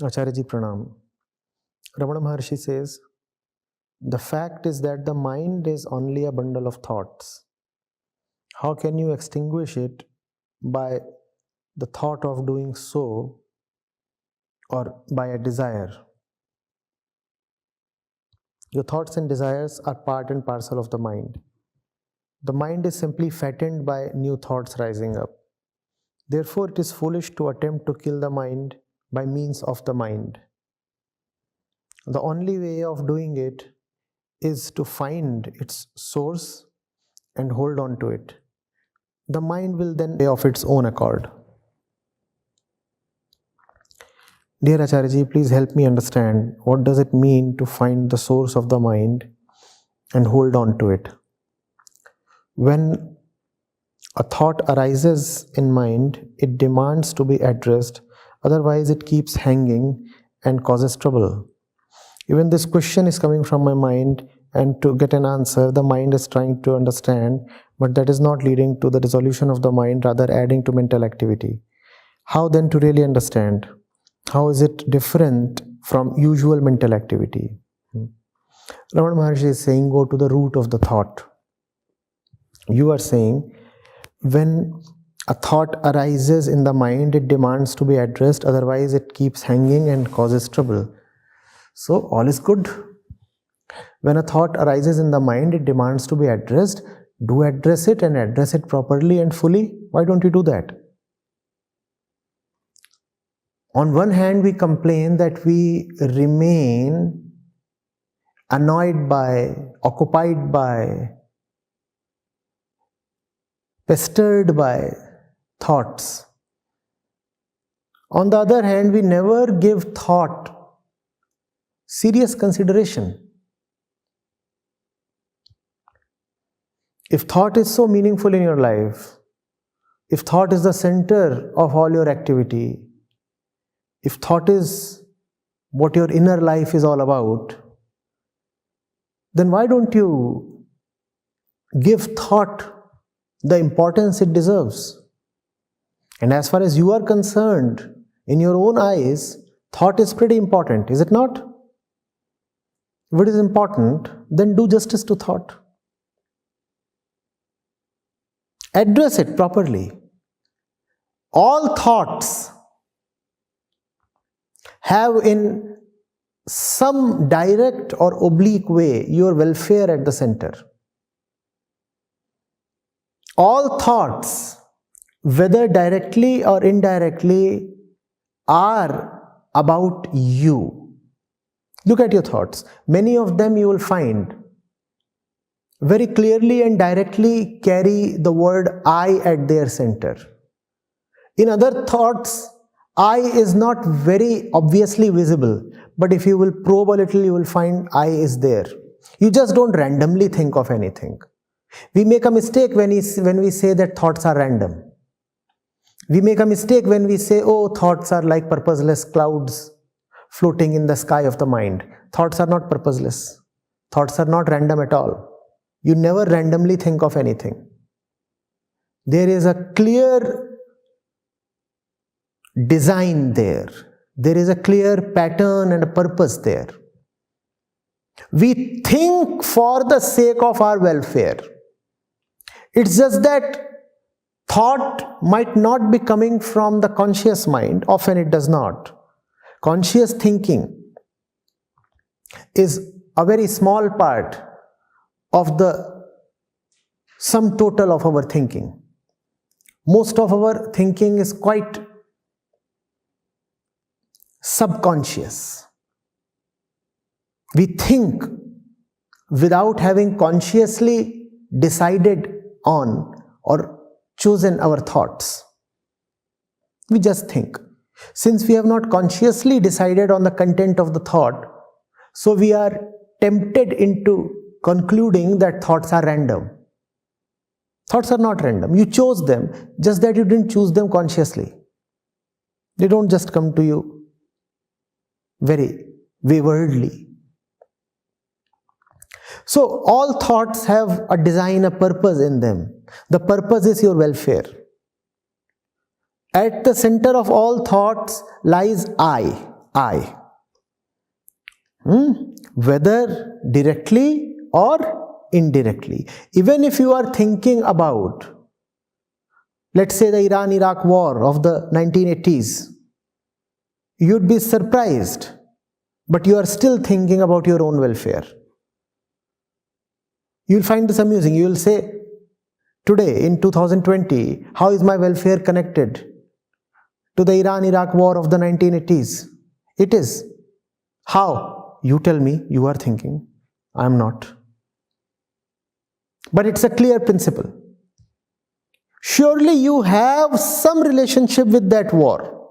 Acharya Ji Pranam. Ramana Maharshi says, the fact is that the mind is only a bundle of thoughts. How can you extinguish it by the thought of doing so or by a desire? Your thoughts and desires are part and parcel of the mind. The mind is simply fattened by new thoughts rising up. Therefore, it is foolish to attempt to kill the mind by means of the mind. The only way of doing it is to find its source and hold on to it. The mind will then die of its own accord. Dear Acharya Ji, please help me understand what does it mean to find the source of the mind and hold on to it. When a thought arises in mind, it demands to be addressed, otherwise it keeps hanging and causes trouble. Even this question is coming from my mind, and to get an answer, the mind is trying to understand, but that is not leading to the resolution of the mind, rather adding to mental activity. How then to really understand? How is it different from usual mental activity? Ramana Maharshi is saying, go to the root of the thought. You are saying, when a thought arises in the mind, it demands to be addressed, otherwise it keeps hanging and causes trouble. So all is good. When a thought arises in the mind, it demands to be addressed. Do address it and address it properly and fully. Why don't you do that? On one hand, we complain that we remain annoyed by, occupied by, pestered by thoughts. On the other hand, we never give thought serious consideration. If thought is so meaningful in your life, if thought is the center of all your activity, if thought is what your inner life is all about, then why don't you give thought the importance it deserves? And as far as you are concerned, in your own eyes, thought is pretty important, is it not? If it is important, then do justice to thought. Address it properly. All thoughts have in some direct or oblique way your welfare at the center. All thoughts, whether directly or indirectly, are about you. Look at your thoughts. Many of them you will find very clearly and directly carry the word I at their center. In other thoughts, I is not very obviously visible, but if you will probe a little, you will find I is there. You just don't randomly think of anything. We make a mistake when we say that thoughts are random. We make a mistake when we say, oh, thoughts are like purposeless clouds floating in the sky of the mind. Thoughts are not purposeless. Thoughts are not random at all. You never randomly think of anything. There is a clear design there. There is a clear pattern and a purpose there. We think for the sake of our welfare. It's just that thought might not be coming from the conscious mind. Often it does not. Conscious thinking is a very small part of the sum total of our thinking. Most of our thinking is quite subconscious. We think without having consciously decided on or chosen our thoughts. We just think. Since we have not consciously decided on the content of the thought, so we are tempted into concluding that thoughts are random. Thoughts are not random. You chose them, just that you didn't choose them consciously. They don't just come to you very waywardly. So all thoughts have a design, a purpose in them. The purpose is your welfare. At the center of all thoughts lies I. Whether directly or indirectly. Even if you are thinking about, let's say, the Iran-Iraq war of the 1980s, you'd be surprised, but you are still thinking about your own welfare. You'll find this amusing. You will say, today in 2020, how is my welfare connected to the Iran-Iraq war of the 1980s? It is. How? You tell me. You are thinking. I am not. But it's a clear principle. Surely you have some relationship with that war.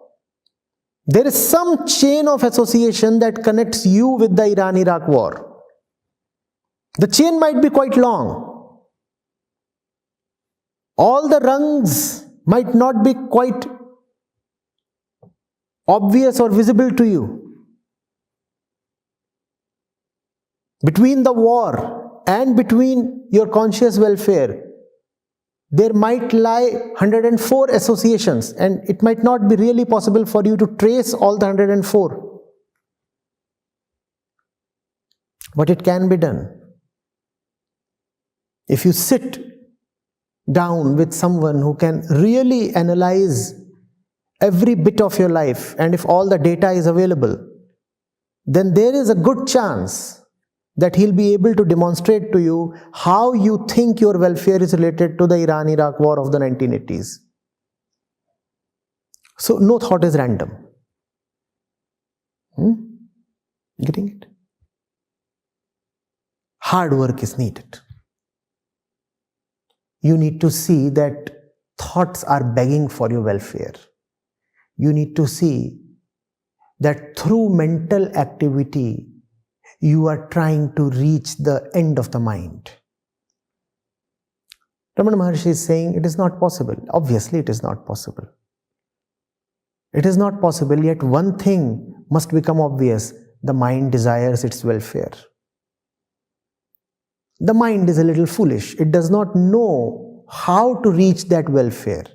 There is some chain of association that connects you with the Iran-Iraq war. The chain might be quite long. All the rungs might not be quite obvious or visible to you. Between the war and between your conscious welfare, there might lie 104 associations, and it might not be really possible for you to trace all the 104. But it can be done. If you sit down with someone who can really analyze every bit of your life, and if all the data is available, then there is a good chance that he'll be able to demonstrate to you how you think your welfare is related to the Iran-Iraq war of the 1980s. So no thought is random. Getting it? Hard work is needed. You need to see that thoughts are begging for your welfare. You need to see that through mental activity, you are trying to reach the end of the mind. Ramana Maharshi is saying it is not possible. Obviously, it is not possible. It is not possible, yet one thing must become obvious. The mind desires its welfare. The mind is a little foolish. It does not know how to reach that welfare.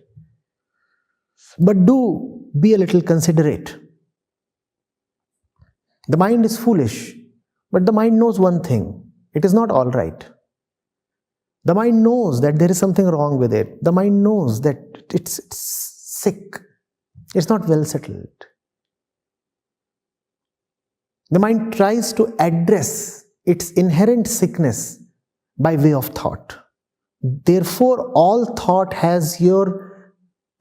But do be a little considerate. The mind is foolish. But the mind knows one thing. It is not all right. The mind knows that there is something wrong with it. The mind knows that it's sick. It's not well settled. The mind tries to address its inherent sickness by way of thought. Therefore, all thought has your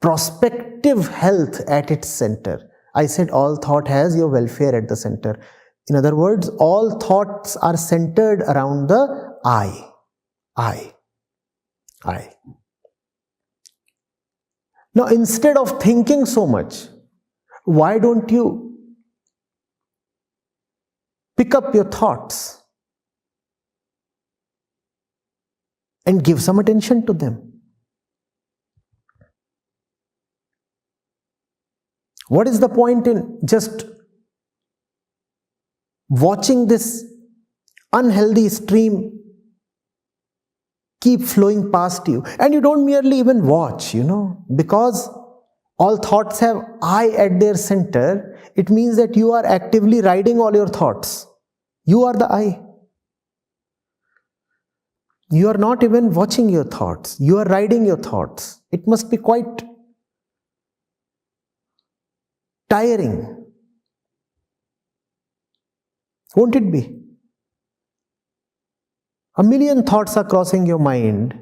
prospective health at its center. I said all thought has your welfare at the center. In other words, all thoughts are centered around the I. Now, instead of thinking so much, why don't you pick up your thoughts and give some attention to them? What is the point in just watching this unhealthy stream keep flowing past you? And you don't merely even watch, because all thoughts have I at their center. It means that you are actively riding all your thoughts. You are the I. You are not even watching your thoughts. You are riding your thoughts. It must be quite tiring. Won't it be? A million thoughts are crossing your mind.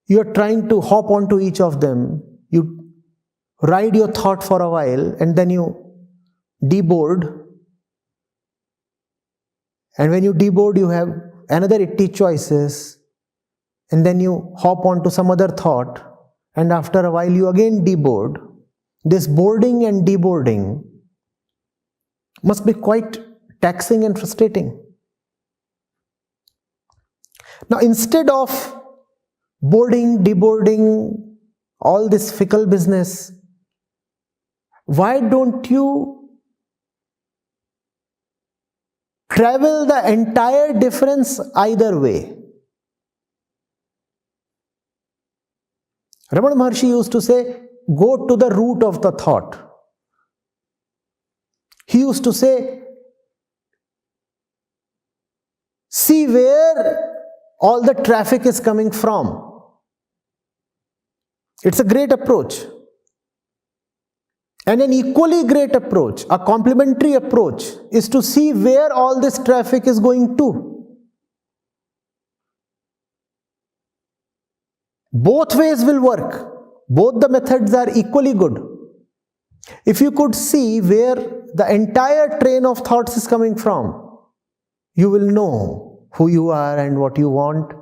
You are trying to hop onto each of them. You ride your thought for a while and then you deboard. And when you deboard, you have another 80 choices. And then you hop onto some other thought. And after a while, you again deboard. This boarding and deboarding must be quite taxing and frustrating. Now, instead of boarding, deboarding, all this fickle business, why don't you travel the entire difference either way. Ramana Maharshi used to say, go to the root of the thought. He used to say, see where all the traffic is coming from. It's a great approach. And an equally great approach, a complementary approach, is to see where all this traffic is going to. Both ways will work. Both the methods are equally good. If you could see where the entire train of thoughts is coming from, you will know who you are and what you want,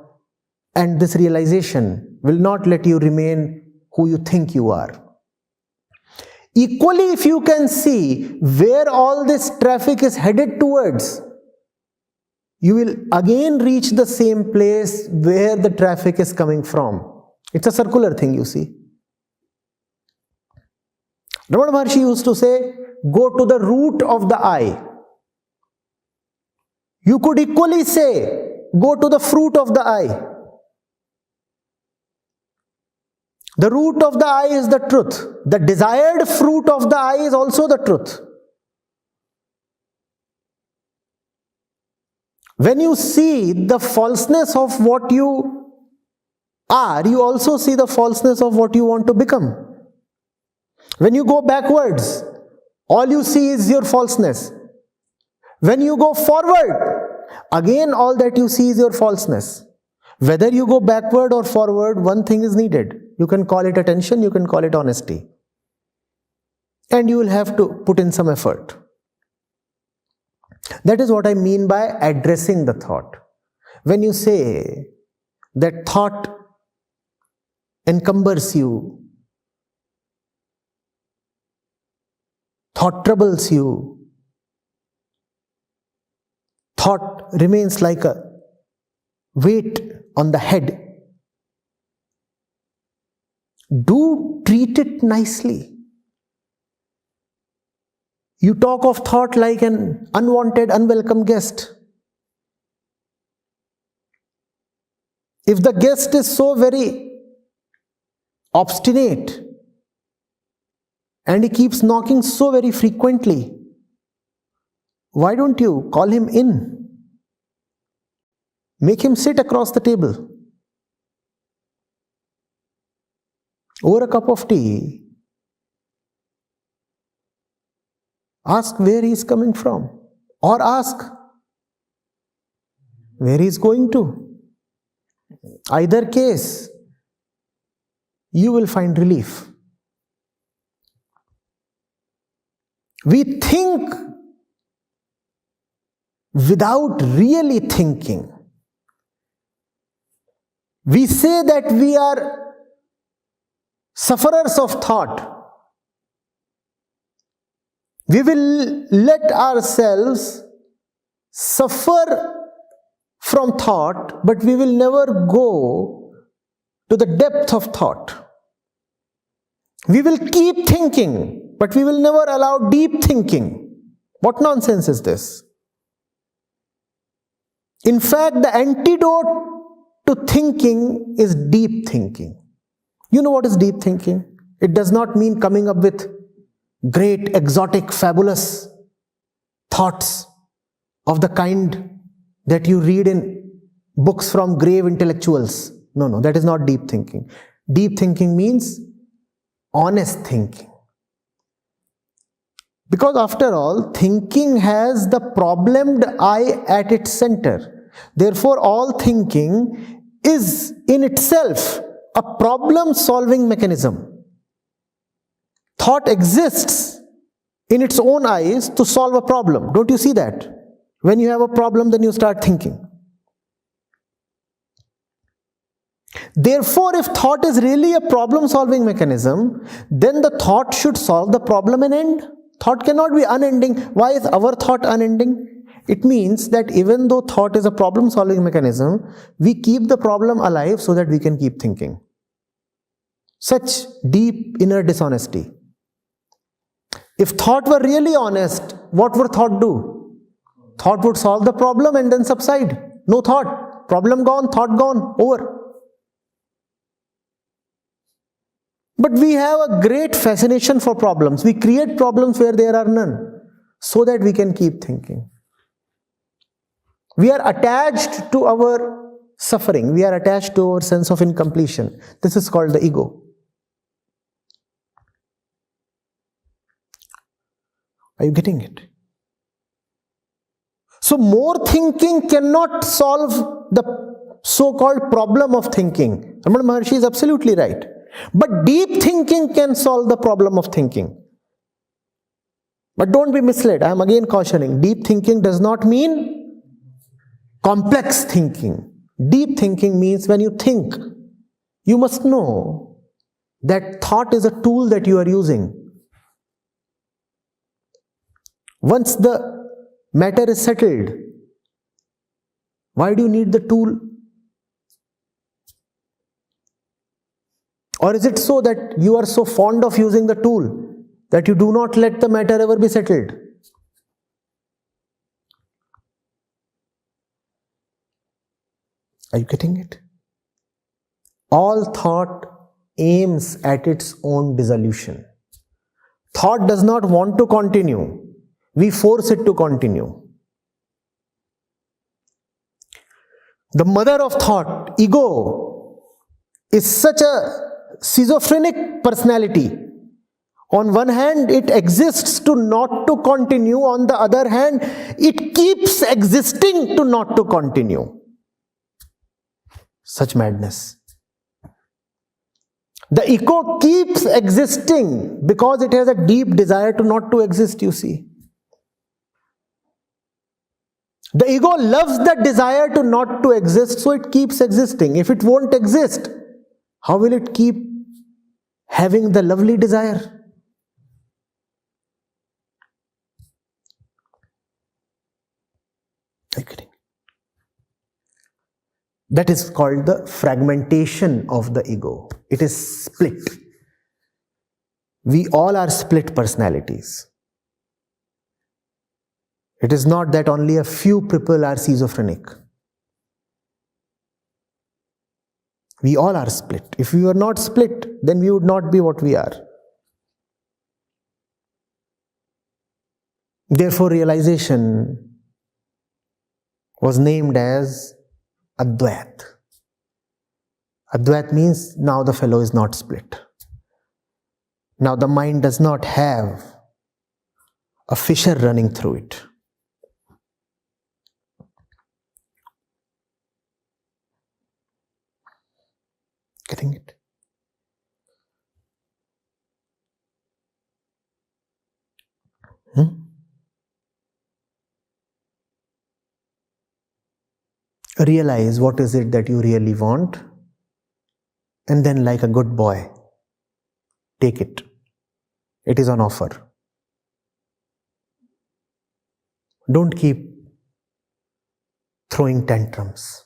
and this realization will not let you remain who you think you are. Equally, if you can see where all this traffic is headed towards, you will again reach the same place where the traffic is coming from. It's a circular thing, you see. Ramana Maharshi used to say, go to the root of the eye. You could equally say, go to the fruit of the eye. The root of the eye is the truth. The desired fruit of the eye is also the truth. When you see the falseness of what you are, you also see the falseness of what you want to become. When you go backwards, all you see is your falseness. When you go forward, again all that you see is your falseness. Whether you go backward or forward, one thing is needed. You can call it attention, you can call it honesty. And you will have to put in some effort. That is what I mean by addressing the thought. When you say that thought encumbers you, thought troubles you, thought remains like a weight on the head, do treat it nicely. You talk of thought like an unwanted, unwelcome guest. If the guest is so very obstinate and he keeps knocking so very frequently, why don't you call him in? Make him sit across the table. Over a cup of tea, ask where he is coming from, or ask where he is going to. Either case, you will find relief. We think without really thinking. We say that we are sufferers of thought. We will let ourselves suffer from thought, but we will never go to the depth of thought. We will keep thinking, but we will never allow deep thinking. What nonsense is this? In fact, the antidote to thinking is deep thinking. You know what is deep thinking? It does not mean coming up with great, exotic, fabulous thoughts of the kind that you read in books from grave intellectuals. No, that is not deep thinking. Deep thinking means honest thinking. Because after all, thinking has the problemed I at its center. Therefore, all thinking is in itself a problem-solving mechanism. Thought exists in its own eyes to solve a problem. Don't you see that? When you have a problem, then you start thinking. Therefore, if thought is really a problem-solving mechanism, then the thought should solve the problem and end. Thought cannot be unending. Why is our thought unending? It means that even though thought is a problem-solving mechanism, we keep the problem alive so that we can keep thinking. Such deep inner dishonesty. If thought were really honest, what would thought do? Thought would solve the problem and then subside. No thought. Problem gone, thought gone, over. But we have a great fascination for problems. We create problems where there are none, so that we can keep thinking. We are attached to our suffering. We are attached to our sense of incompletion. This is called the ego. Are you getting it? So more thinking cannot solve the so-called problem of thinking. Ramana Maharshi is absolutely right. But deep thinking can solve the problem of thinking. But don't be misled. I am again cautioning. Deep thinking does not mean complex thinking. Deep thinking means when you think, you must know that thought is a tool that you are using. Once the matter is settled, why do you need the tool? Or is it so that you are so fond of using the tool that you do not let the matter ever be settled? Are you getting it? All thought aims at its own dissolution. Thought does not want to continue. We force it to continue. The mother of thought, ego, is such a schizophrenic personality. On one hand, it exists to not to continue. On the other hand, it keeps existing to not to continue. Such madness. The ego keeps existing because it has a deep desire to not to exist, you see. The ego loves the desire to not to exist, so it keeps existing. If it won't exist, how will it keep having the lovely desire? That is called the fragmentation of the ego. It is split. We all are split personalities. It is not that only a few people are schizophrenic. We all are split. If we were not split, then we would not be what we are. Therefore, realization was named as Advaita. Advaita means now the fellow is not split. Now the mind does not have a fissure running through it. Getting it? Realize what is it that you really want, and then like a good boy, take it. It is on offer. Don't keep throwing tantrums.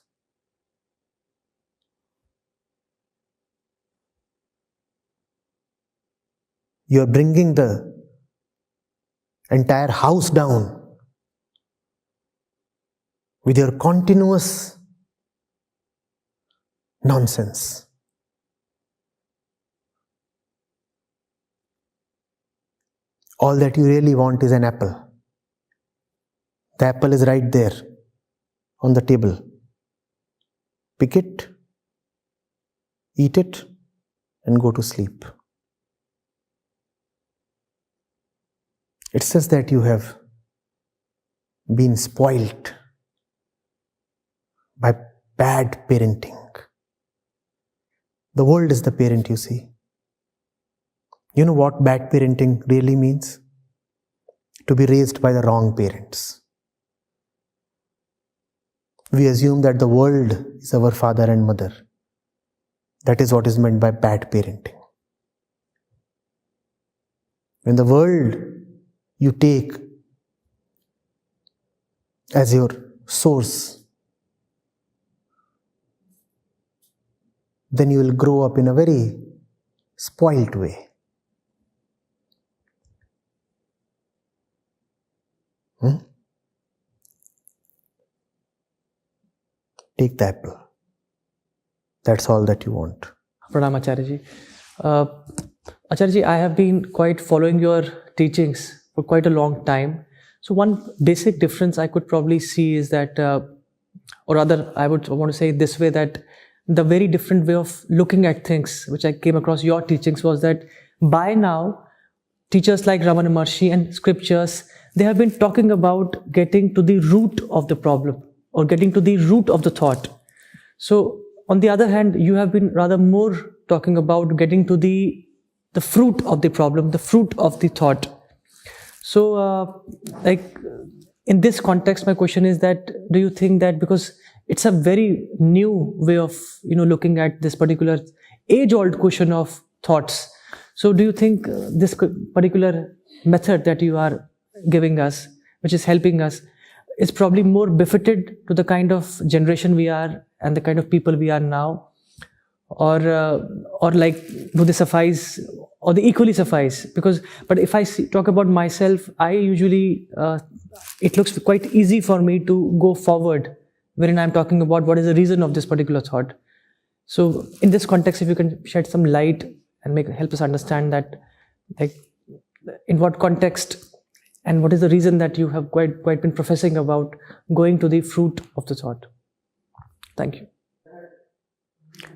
You are bringing the entire house down with your continuous nonsense. All that you really want is an apple. The apple is right there on the table. Pick it, eat it, and go to sleep. It says that you have been spoilt by bad parenting. The world is the parent, you see. You know what bad parenting really means? To be raised by the wrong parents. We assume that the world is our father and mother. That is what is meant by bad parenting. When the world you take as your source, then you will grow up in a very spoilt way. Take the apple. That's all that you want. Pranam Acharya Ji. Acharya Ji, I have been quite following your teachings for quite a long time. So one basic difference I could probably see is that, or rather I would want to say it this way, that the very different way of looking at things which I came across your teachings was that by now, teachers like Ramana Maharshi and scriptures, they have been talking about getting to the root of the problem or getting to the root of the thought. So on the other hand, you have been rather more talking about getting to the fruit of the problem, the fruit of the thought. So in this context, my question is that, do you think that because it's a very new way of looking at this particular age-old question of thoughts, so do you think this particular method that you are giving us, which is helping us, is probably more befitted to the kind of generation we are and the kind of people we are now, or like, do they suffice, or they equally suffice? But if I talk about myself, I usually it looks quite easy for me to go forward wherein I'm talking about what is the reason of this particular thought. So in this context, if you can shed some light and help us understand that, like, in what context and what is the reason that you have quite been professing about going to the fruit of the thought. Thank you.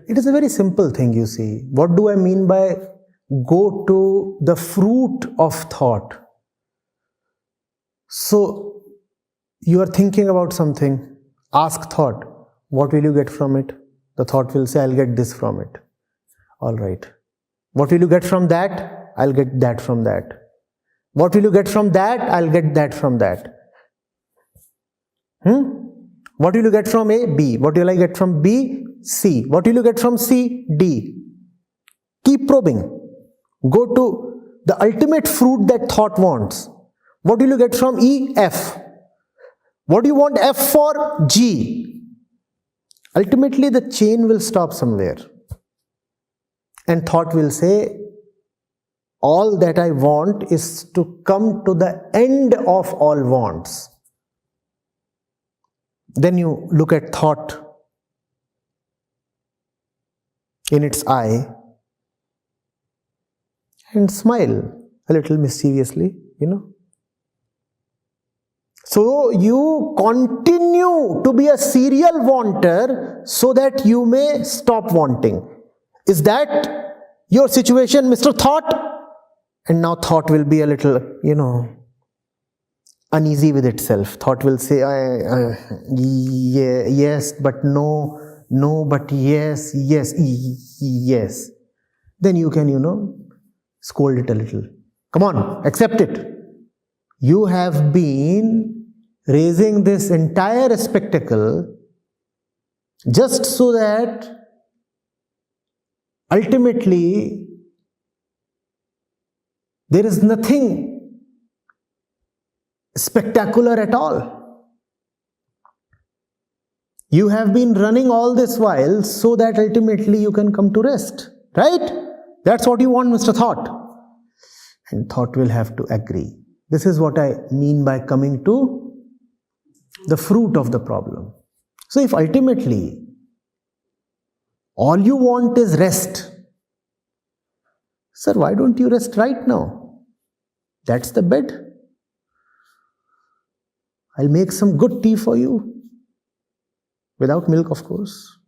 It is a very simple thing, you see. What do I mean by go to the fruit of thought? So you are thinking about something, ask thought, what will you get from it? The thought will say, I'll get this from it. All right. What will you get from that? I'll get that from that. What will you get from that? I'll get that from that. What will you get from A? B. What will I get from B? C. What will you get from C? D. Keep probing. Go to the ultimate fruit that thought wants. What will you get from E? F. What do you want F for? G. Ultimately, the chain will stop somewhere. And thought will say, all that I want is to come to the end of all wants. Then you look at thought in its eye and smile a little mischievously, So you continue to be a serial wanter so that you may stop wanting. Is that your situation, Mr. Thought? And now thought will be a little, uneasy with itself. Thought will say, yes, but no, no, but yes, yes, yes. Then you can, scold it a little. Come on, accept it. You have been raising this entire spectacle just so that ultimately there is nothing spectacular at all. You have been running all this while so that ultimately you can come to rest, right? That's what you want, Mr. Thought. And thought will have to agree. This is what I mean by coming to the fruit of the problem. So if ultimately all you want is rest, sir, why don't you rest right now? That's the bed. I'll make some good tea for you. Without milk, of course.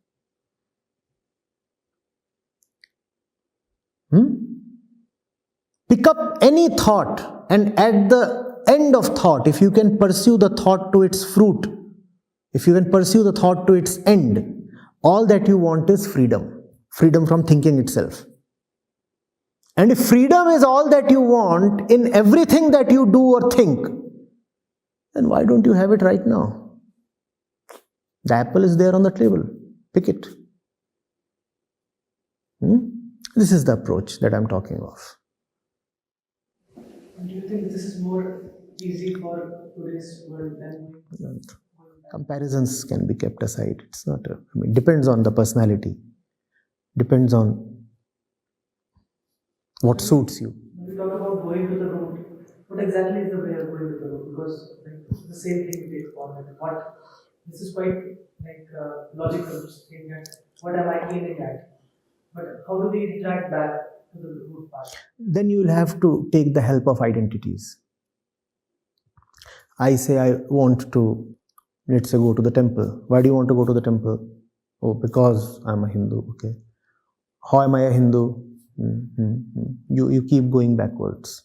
Pick up any thought, and at the end of thought, if you can pursue the thought to its fruit, if you can pursue the thought to its end, all that you want is freedom. Freedom from thinking itself. And if freedom is all that you want in everything that you do or think, then why don't you have it right now? The apple is there on the table. Pick it. This is the approach that I'm talking of. Do you think this is more easy for today's world than... Comparisons can be kept aside. It's not depends on the personality. Depends on what suits you. When we talk about going to the root, what exactly is the way of going to the root? Because the same thing takes form. This is quite logical, saying that what am I aiming at? But how do we retract back to the root path? Then you will have to take the help of identities. I say I want to, let's say, go to the temple. Why do you want to go to the temple? Oh, because I'm a Hindu. Okay. How am I a Hindu? You keep going backwards.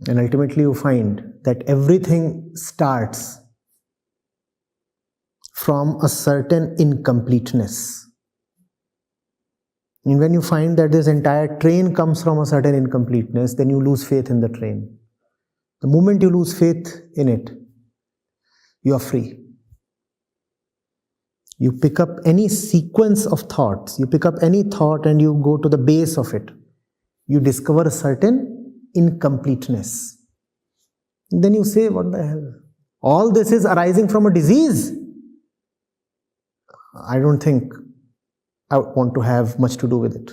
And ultimately you find that everything starts from a certain incompleteness. And when you find that this entire train comes from a certain incompleteness, then you lose faith in the train. The moment you lose faith in it, you are free. You pick up any sequence of thoughts, you pick up any thought and you go to the base of it. You discover a certain incompleteness. Then you say, what the hell? All this is arising from a disease. I don't think I want to have much to do with it.